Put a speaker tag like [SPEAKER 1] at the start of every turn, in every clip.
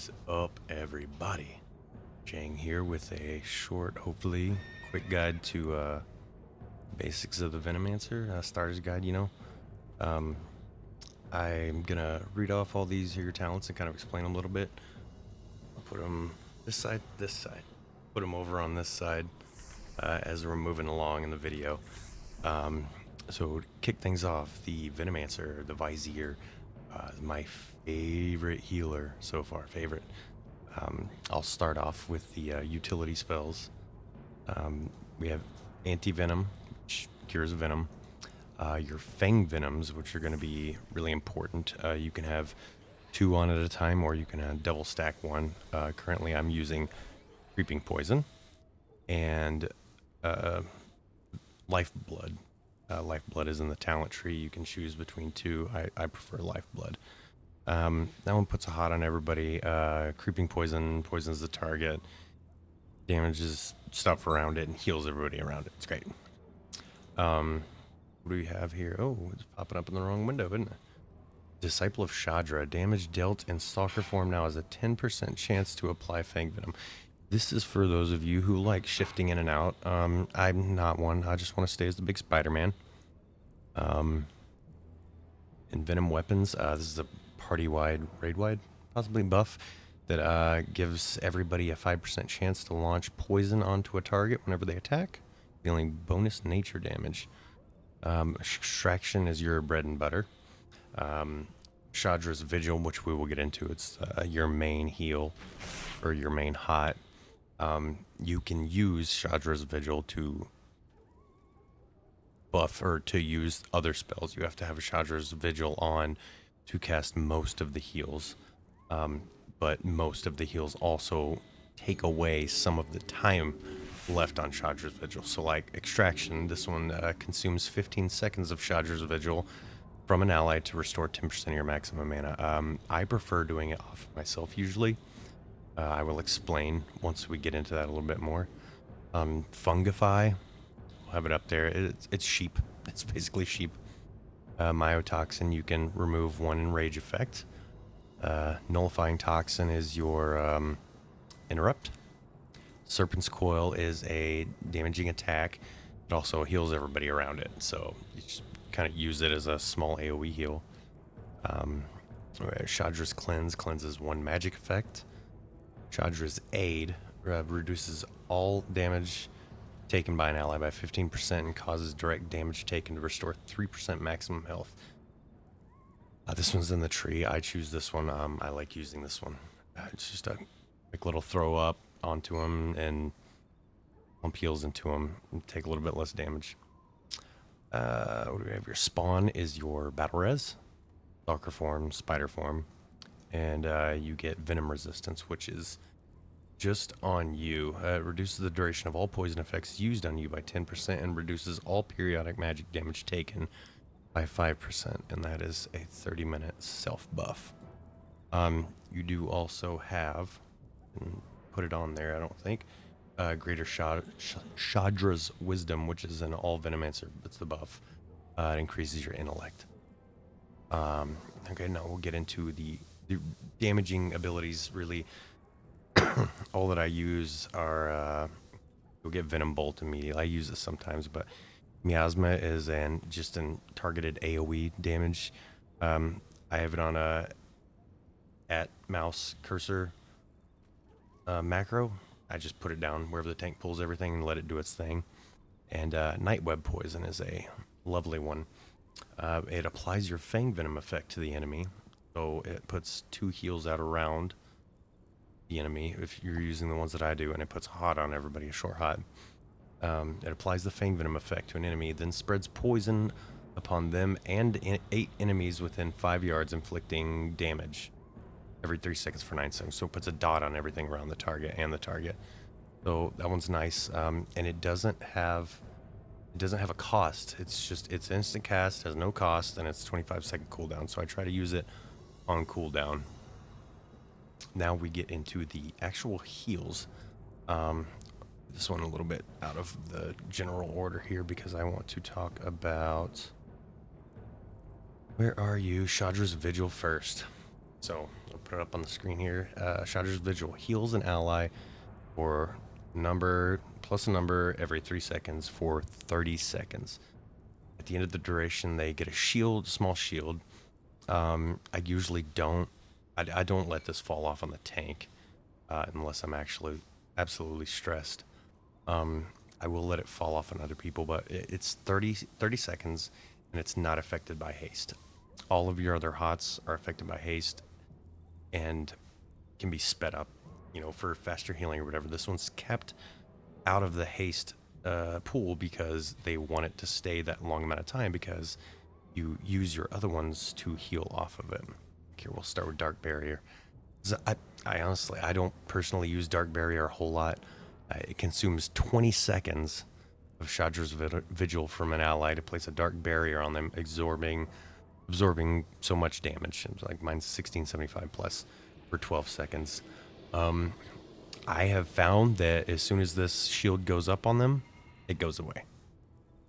[SPEAKER 1] Is up, everybody? Jang here with a short, hopefully quick guide to basics of the Venomancer, starter's guide. Um, I'm gonna read off all these here talents and kind of explain them a little bit. I'll put them this side, put them over on this side as we're moving along in the video. So to kick things off, the Venomancer, the Vizier, my favorite healer so far. I'll start off with the utility spells. We have anti-venom, which cures venom. Your fang venoms, which are going to be really important. You can have 2 on at a time, or you can double stack one. Currently, I'm using creeping poison and lifeblood. Lifeblood is in the talent tree. You can choose between 2. I prefer lifeblood. That one puts a hot on everybody. Creeping poison poisons the target, damages stuff around it, and heals everybody around it. It's great. What do we have here? Oh, it's popping up in the wrong window, isn't it? Disciple of Shadra. Damage dealt in Stalker form now has a 10% chance to apply Fang Venom. This is for those of you who like shifting in and out. I'm not one. I just want to stay as the big Spider-Man. And Venom weapons. This is a party-wide, raid-wide, possibly buff that gives everybody a 5% chance to launch poison onto a target whenever they attack, dealing bonus nature damage. Extraction is your bread and butter. Shadra's Vigil, which we will get into, it's your main heal or your main hot. You can use Shadra's Vigil to buff or to use other spells. You have to have Shadra's Vigil on to cast most of the heals, but most of the heals also take away some of the time left on Shadra's Vigil. So like Extraction, this one consumes 15 seconds of Shadra's Vigil from an ally to restore 10% of your maximum mana. I prefer doing it off myself usually. I will explain once we get into that a little bit more. Fungify, we'll have it up there. It's sheep. It's basically sheep. Myotoxin, you can remove 1 enrage effect. Nullifying Toxin is your interrupt. Serpent's Coil is a damaging attack. It also heals everybody around it, so you just kind of use it as a small AoE heal. Shadra's Cleanse cleanses 1 magic effect. Shadra's Aid reduces all damage taken by an ally by 15% and causes direct damage taken to restore 3% maximum health. This one's in the tree. I choose this one. I like using this one. It's just a quick little throw up onto him and pump heals into him and take a little bit less damage. What do we have? Your spawn is your battle res, stalker form, spider form, and you get venom resistance, which is just on you. It reduces the duration of all poison effects used on you by 10% and reduces all periodic magic damage taken by 5%, and that is a 30-minute self buff. You do also have, and put it on there, I don't think, Greater Shadra's Wisdom, which is an all Venomancer. That's the buff. It increases your intellect. Okay, now we'll get into the damaging abilities. Really, all that I use are you'll get Venom Bolt immediately. I use this sometimes, but Miasma is just an targeted AoE damage. I have it on a at mouse cursor macro. I just put it down wherever the tank pulls everything and let it do its thing. And Nightweb Poison is a lovely one. It applies your Fang Venom effect to the enemy, so it puts 2 heals out around the enemy if you're using the ones that I do, and it puts hot on everybody, a short hot. It applies the Fang Venom effect to an enemy, then spreads poison upon them and 8 enemies within 5 yards, inflicting damage every 3 seconds for 9 seconds. So it puts a dot on everything around the target and the target. So that one's nice, and it doesn't have a cost. It's instant cast, has no cost, and it's 25-second cooldown. So I try to use it on cooldown. Now we get into the actual heals. This one a little bit out of the general order here because I want to talk about, where are you? Shadra's Vigil first. So I'll put put it up on the screen here. Chandra's Vigil heals an ally for number plus a number every 3 seconds for 30 seconds. At the end of the duration, they get a shield, small shield. I usually don't. I don't let this fall off on the tank unless I'm actually absolutely stressed. I will let it fall off on other people, but it's 30 seconds, and it's not affected by haste. All of your other hots are affected by haste and can be sped up, for faster healing or whatever. This one's kept out of the haste pool because they want it to stay that long amount of time because you use your other ones to heal off of it. Here, we'll start with Dark Barrier. I honestly, I don't personally use Dark Barrier a whole lot. It consumes 20 seconds of Chandra's Vigil from an ally to place a Dark Barrier on them, absorbing so much damage. It's like mine's 1675 plus for 12 seconds. I have found that as soon as this shield goes up on them, it goes away.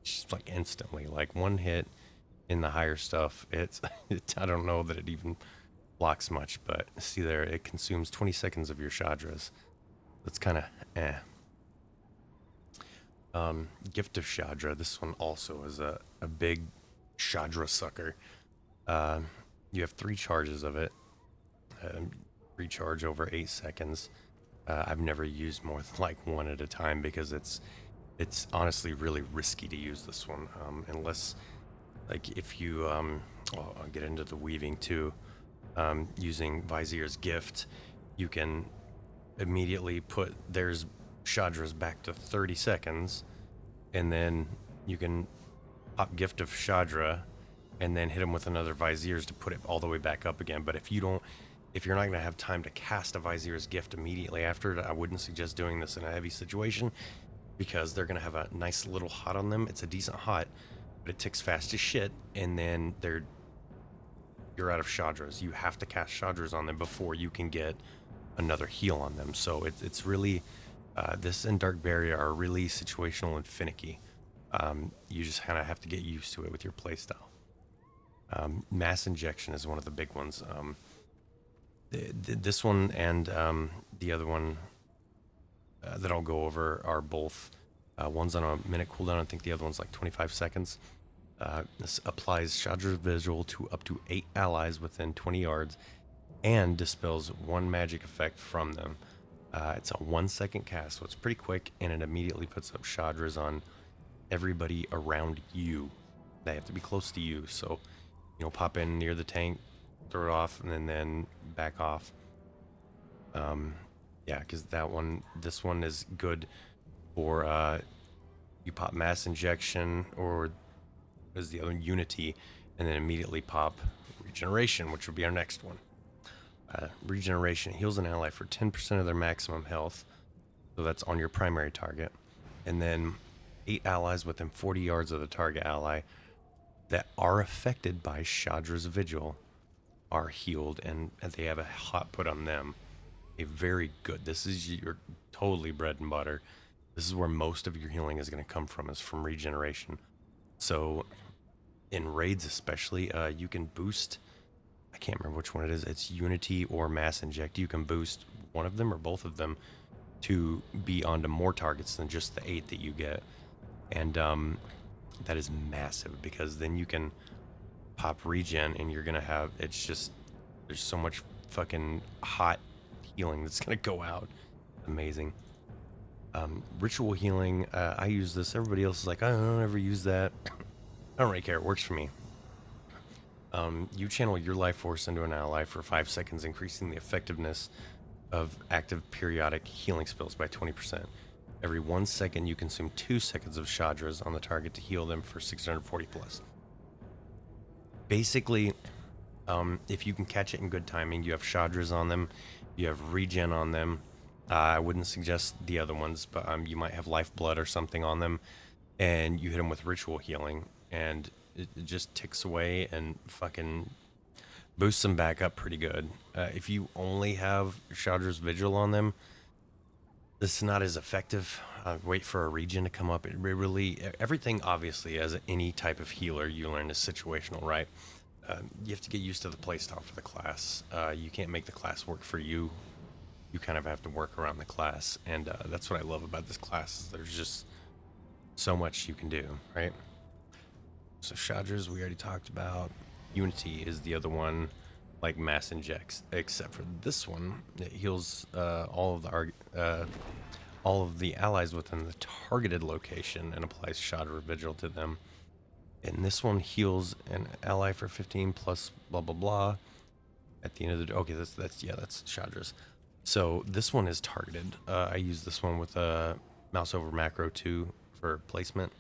[SPEAKER 1] Just like instantly, like one hit in the higher stuff. I don't know that it even blocks much, but see there, it consumes 20 seconds of your Chandra's. That's kind of Gift of Chandra. This one also is a big Chandra sucker. You have 3 charges of it. Recharge over 8 seconds. I've never used more than like one at a time because it's honestly really risky to use this one unless like if you I'll get into the weaving too. Using Vizier's gift, you can immediately put there's Chandra's back to 30 seconds, and then you can pop Gift of Chandra and then hit him with another Vizier's to put it all the way back up again. But if you're not going to have time to cast a Vizier's gift immediately after it, I wouldn't suggest doing this in a heavy situation because they're going to have a nice little hot on them. It's a decent hot, but it ticks fast as shit, and then you're out of Chandra's. You have to cast Chandra's on them before you can get another heal on them. So it's really this and Dark Barrier are really situational and finicky. You just kind of have to get used to it with your playstyle. Mass Injection is one of the big ones. This one and the other one that I'll go over are both one's on a minute cooldown. I think the other one's like 25 seconds. This applies Chandra's Visual to up to 8 allies within 20 yards and dispels 1 magic effect from them. It's a 1-second cast, so it's pretty quick, and it immediately puts up Chandra's on everybody around you. They have to be close to you, so pop in near the tank, throw it off, and then back off. Yeah, because this one is good for you pop Mass Injection, or is the other Unity, and then immediately pop Regeneration, which would be our next one. Regeneration heals an ally for 10% of their maximum health, so that's on your primary target, and then 8 allies within 40 yards of the target ally that are affected by Chandra's Vigil are healed, and they have a hot put on them. A very good. This is your totally bread and butter. This is where most of your healing is going to come from, is from regeneration. So in raids especially, you can boost, I can't remember which one it is, it's Unity or Mass Inject. You can boost one of them or both of them to be onto more targets than just the 8 that you get. And that is massive, because then you can pop regen and you're going to have, there's so much fucking hot healing that's going to go out. Amazing. Ritual healing, I use this. Everybody else is like, I don't ever use that. I don't really care. It works for me. You channel your life force into an ally for 5 seconds, increasing the effectiveness of active periodic healing spells by 20%. Every 1 second, you consume 2 seconds of Chandra's on the target to heal them for 640 plus. Basically, if you can catch it in good timing, you have Chandra's on them, you have regen on them. I wouldn't suggest the other ones, but you might have lifeblood or something on them, and you hit them with ritual healing, and it just ticks away and fucking boosts them back up pretty good. If you only have Chandra's Vigil on them, this is not as effective. Wait for a regen to come up. It really, everything obviously, as any type of healer, you learn is situational, right? You have to get used to the playstyle for the class. You can't make the class work for you. You kind of have to work around the class, and that's what I love about this class. Is there's just so much you can do, right? So Shadra's we already talked about. Unity is the other one, like mass injects, except for this one, it heals all of the allies within the targeted location and applies Shadra Vigil to them. And this one heals an ally for 15 plus blah blah blah. At the end of the okay, that's Shadra's. So this one is targeted. I use this one with a mouse over macro 2 for placement.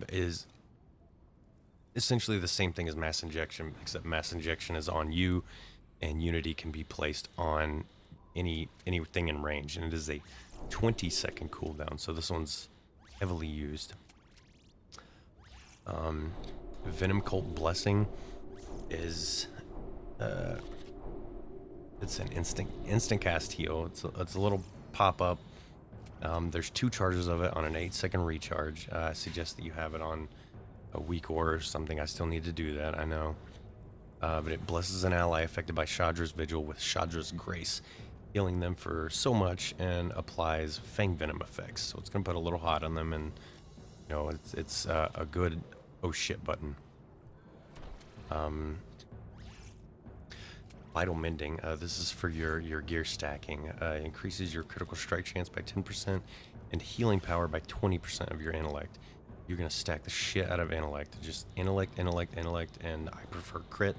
[SPEAKER 1] Is essentially the same thing as mass injection, except mass injection is on you, and Unity can be placed on anything in range, and it is a 20-second cooldown. So this one's heavily used. Venom Cult Blessing is it's an instant cast heal. It's a little pop up. There's 2 charges of it on an 8-second recharge. I suggest that you have it on a weak or something. I still need to do that, I know. But it blesses an ally affected by Shadra's Vigil with Shadra's Grace, healing them for so much, and applies Fang Venom effects. So it's going to put a little hot on them, and you know it's a good oh shit button. Vital Mending. This is for your gear stacking. Increases your critical strike chance by 10% and healing power by 20% of your intellect. You're going to stack the shit out of intellect. Just intellect, and I prefer crit.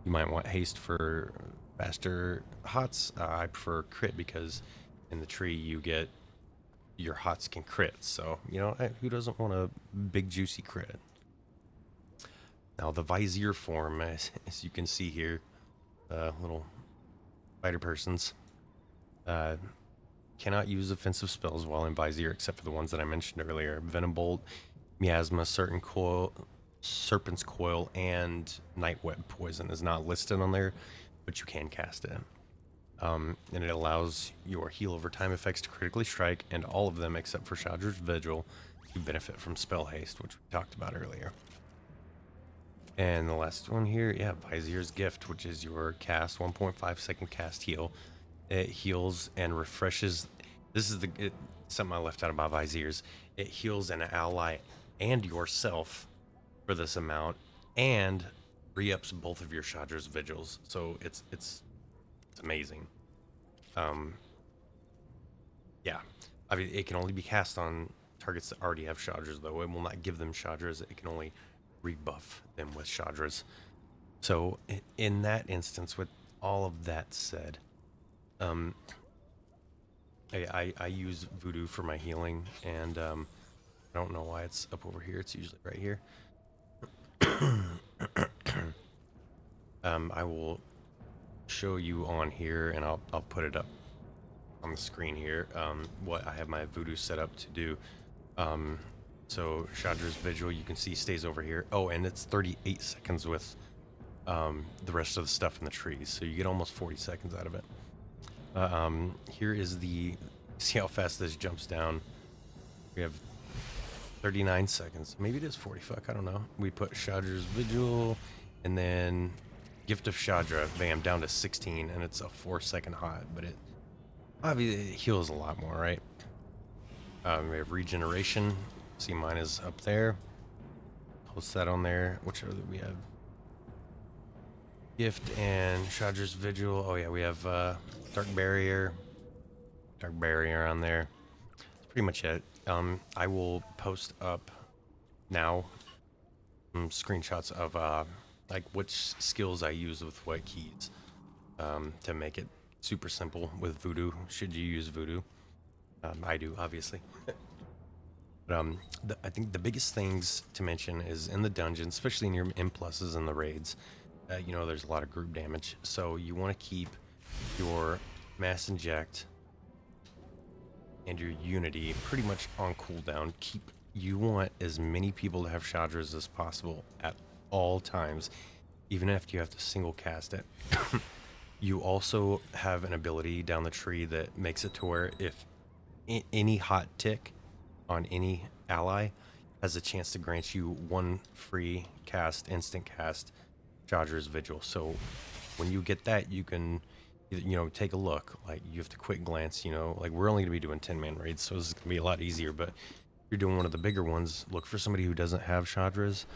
[SPEAKER 1] You might want haste for faster hots. I prefer crit because in the tree you get your hots can crit. So, you know, who doesn't want a big juicy crit? Now the Vizier form, as you can see here, little fighter persons cannot use offensive spells while in Vizier except for the ones that I mentioned earlier. Venom Bolt, Miasma, Serpent's Coil, and Night Web Poison is not listed on there, but you can cast it. And it allows your heal over time effects to critically strike, and all of them except for Shadra's Vigil to benefit from spell haste, which we talked about earlier. And the last one here, yeah, Vizier's Gift, which is your cast 1.5 second cast heal. It heals and refreshes. This is something I left out about Vizier's. It heals an ally and yourself for this amount, and re-ups both of your Shadra's Vigils. So it's amazing. Yeah, I mean it can only be cast on targets that already have Shadra's, though. It will not give them Shadra's. It can only rebuff them with Shadra's. So in that instance, with all of that said, I use Voodoo for my healing, and I don't know why it's up over here. It's usually right here. I will show you on here, and I'll put it up on the screen here, what I have my Voodoo set up to do. So Shadra's Vigil, you can see, stays over here. Oh, and it's 38 seconds with the rest of the stuff in the trees, so you get almost 40 seconds out of it. Here is see how fast this jumps down. We have 39 seconds. Maybe it is 40, fuck, I don't know. We put Shadra's Vigil, and then Gift of Shadra, bam, down to 16, and it's a 4-second hot, but it obviously it heals a lot more, right? We have Regeneration. See, mine is up there. Post that on there. Which other we have? Gift and Shadra's Vigil. Oh yeah, we have Dark Barrier on there. That's pretty much it. I will post up now some screenshots of like which skills I use with what keys to make it super simple with Voodoo. Should you use Voodoo? I do, obviously. But I think the biggest things to mention is in the dungeon, especially in your M pluses and the raids, you know, there's a lot of group damage. So you want to keep your mass inject and your unity pretty much on cooldown. You want as many people to have Shadra's as possible at all times, even if you have to single cast it. You also have an ability down the tree that makes it to where if any hot tick on any ally has a chance to grant you one free cast, instant cast, Charger's Vigil. So when you get that, you can, take a look. Like, you have to quick glance, like, we're only going to be doing 10-man raids, so this is going to be a lot easier. But if you're doing one of the bigger ones, look for somebody who doesn't have Charger's,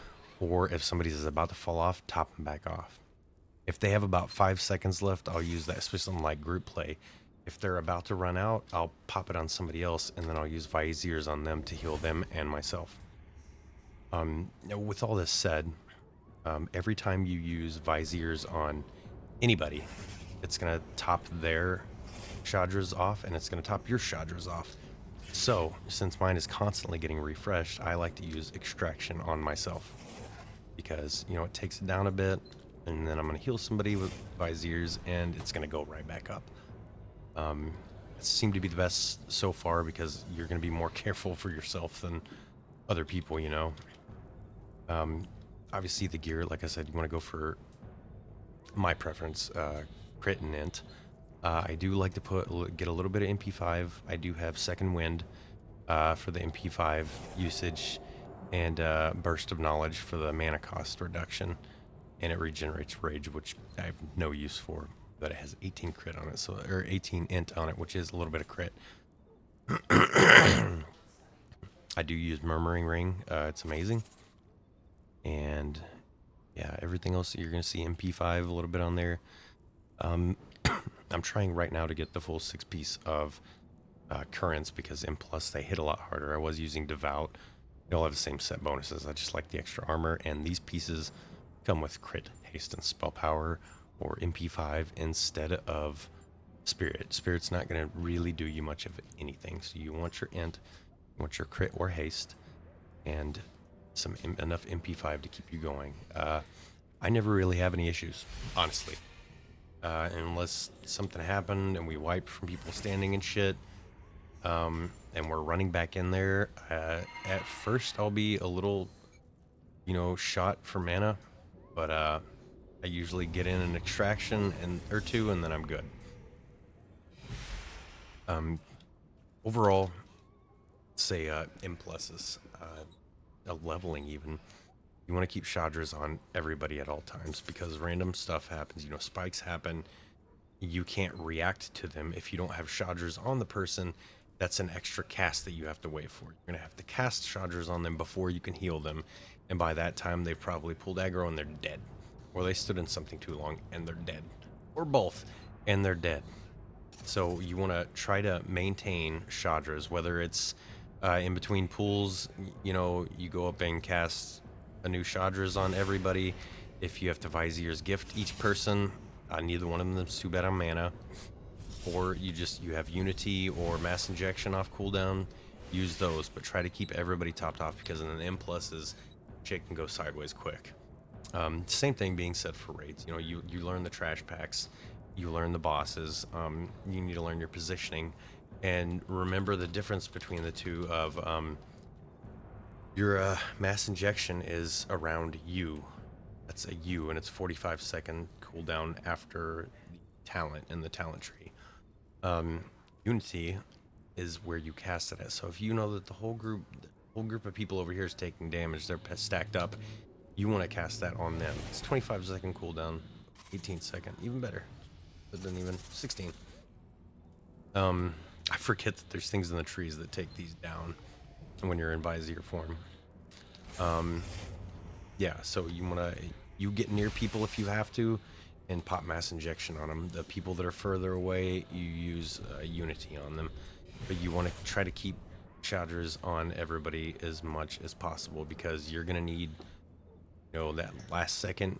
[SPEAKER 1] or if somebody is about to fall off, top them back off. If they have about 5 seconds left, I'll use that, especially on like group play. If they're about to run out, I'll pop it on somebody else, and then I'll use Viziers on them to heal them and myself. With all this said, every time you use Viziers on anybody, it's going to top their Shadras off, and it's going to top your Shadras off. So, since mine is constantly getting refreshed, I like to use Extraction on myself. Because, it takes it down a bit, and then I'm going to heal somebody with Viziers, and it's going to go right back up. It seemed to be the best so far, because you're going to be more careful for yourself than other people, Obviously, the gear, like I said, you want to go for my preference, crit and int. I do like to get a little bit of MP5. I do have Second Wind for the MP5 usage, and Burst of Knowledge for the mana cost reduction, and it regenerates Rage, which I have no use for, but it has 18 crit on it, or 18 int on it, which is a little bit of crit. I do use Murmuring Ring. It's amazing. And yeah, everything else you're going to see MP5 a little bit on there. I'm trying right now to get the full 6-piece of Currents, because M plus they hit a lot harder. I was using Devout. They all have the same set bonuses. I just like the extra armor, and these pieces come with crit, haste, and spell power, or MP5 instead of Spirit. Spirit's not going to really do you much of anything, so you want your int, you want your crit or haste, and enough MP5 to keep you going. I never really have any issues, honestly, unless something happened and we wiped from people standing and shit, and we're running back in there. At first, I'll be a little, shot for mana, but I usually get in an extraction or two, and then I'm good. Overall, say M pluses. Leveling even, you want to keep Shadras on everybody at all times, because random stuff happens. Spikes happen. You can't react to them if you don't have Shadras on the person. That's an extra cast that you have to wait for. You're going to have to cast Shadras on them before you can heal them, and by that time they've probably pulled aggro and they're dead, or they stood in something too long and they're dead, or both and they're dead. So you want to try to maintain Shadras, whether it's in between pools, you go up and cast a new Shadras on everybody. If you have to Vizier's gift each person, neither one of them is too bad on mana. Or you have Unity or Mass Injection off cooldown, use those, but try to keep everybody topped off, because in an M pluses, shit can go sideways quick. Same thing being said for raids. You learn the trash packs, you learn the bosses, you need to learn your positioning. And remember the difference between the two of your Mass Injection is around you. That's a U, and it's 45-second cooldown after the talent in the talent tree. Unity is where you cast it at. So if you know that the whole group of people over here is taking damage, they're stacked up, you want to cast that on them. It's 25-second cooldown, 18-second, even better. But then even 16. I forget that there's things in the trees that take these down when you're in Vizier form. Yeah, so you get near people if you have to, and pop Mass Injection on them. The people that are further away, you use Unity on them. But you want to try to keep Shadras on everybody as much as possible, because you're going to need, that last second,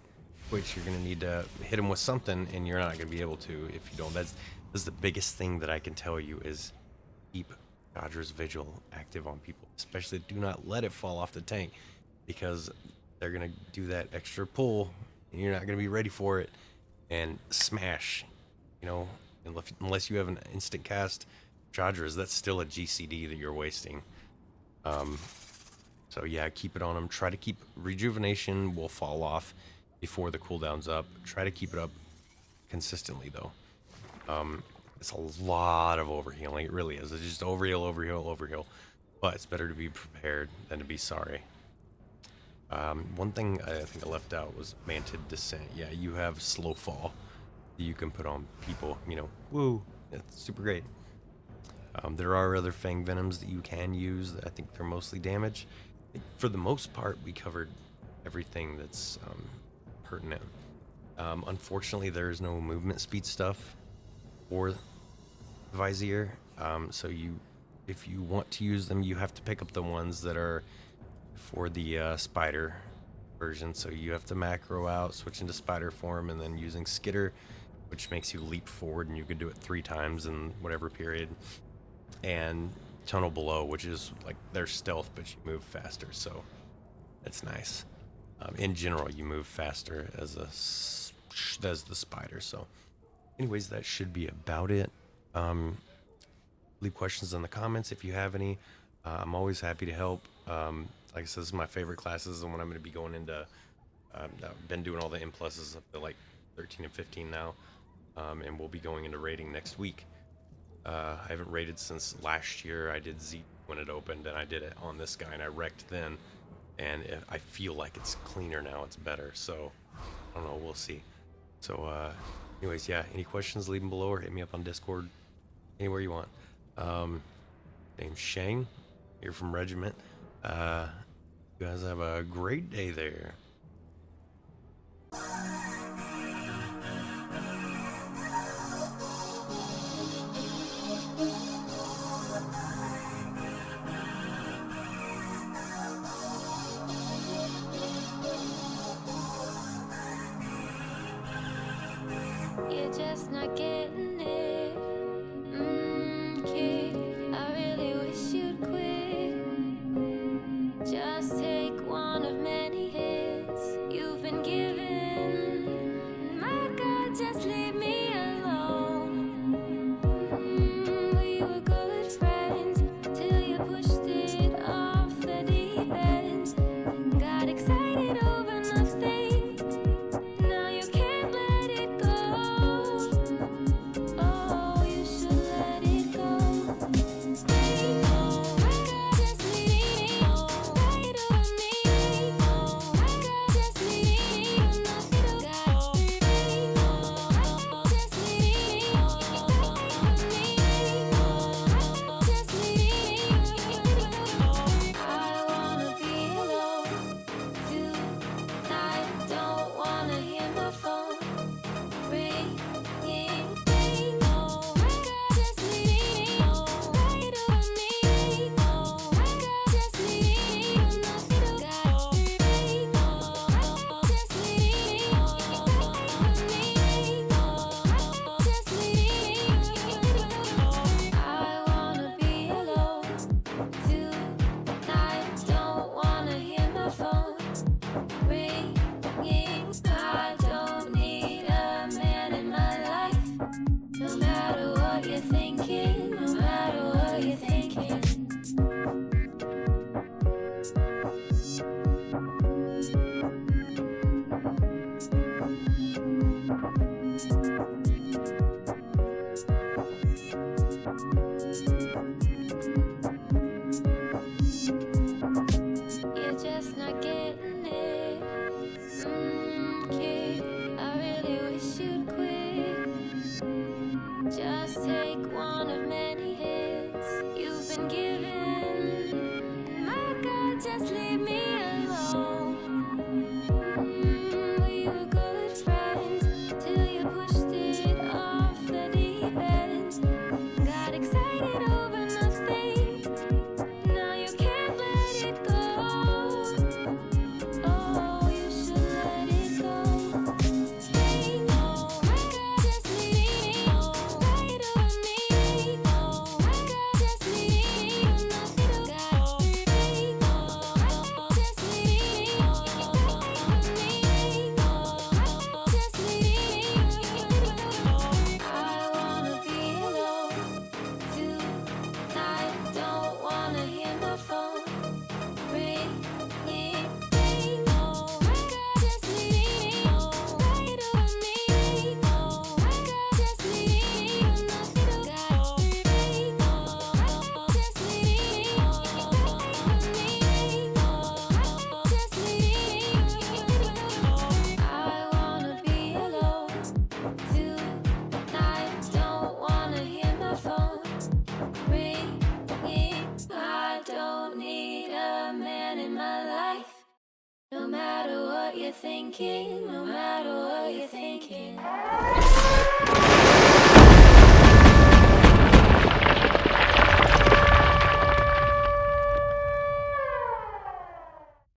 [SPEAKER 1] which you're going to need to hit them with something, and you're not going to be able to if you don't. That's the biggest thing that I can tell you, is keep Shadras Vigil active on people. Especially do not let it fall off the tank, because they're going to do that extra pull, and you're not going to be ready for it, and smash. Unless you have an instant cast Shadras, that's still a GCD that you're wasting. So yeah, keep it on them. Try to keep rejuvenation will fall off before the cooldown's up. Try to keep it up consistently though. It's a lot of overhealing. It really is. It's just overheal. but it's better to be prepared than to be sorry. One thing I think I left out was Mantid Descent. Yeah, you have Slow Fall that you can put on people, woo, it's super great. There are other Fang Venoms that you can use. I think they're mostly damage. For the most part, we covered everything that's pertinent. Unfortunately, there is no movement speed stuff for Vizier. So if you want to use them, you have to pick up the ones that are for the spider version. So you have to macro out, switch into spider form, and then using Skitter, which makes you leap forward, and you can do it 3 times in whatever period. And Tunnel Below, which is like their stealth, but you move faster, so it's nice. In general, you move faster as the spider. So, anyways, that should be about it. Leave questions in the comments if you have any. I'm always happy to help. Like I said, this is my favorite classes, and when I'm going to be going into, I've been doing all the M pluses up to like 13 and 15 now, and we'll be going into rating next week. I haven't rated since last year. I did Z when it opened, and I did it on this guy, and I wrecked then. And I feel like it's cleaner now. It's better. So, I don't know. We'll see. So, anyways, yeah. Any questions, leave them below or hit me up on Discord. Anywhere you want. Name's Shane. Here from Regiment. You guys have a great day there.
[SPEAKER 2] You're just not getting it, kid. I really wish you'd quit. Just take one of many hits you've been given. My God, just leave me alone. We were good friends till you pushed it off the deep end. Got excited over nothing. Now you can't let it go. what you're thinking, no matter what.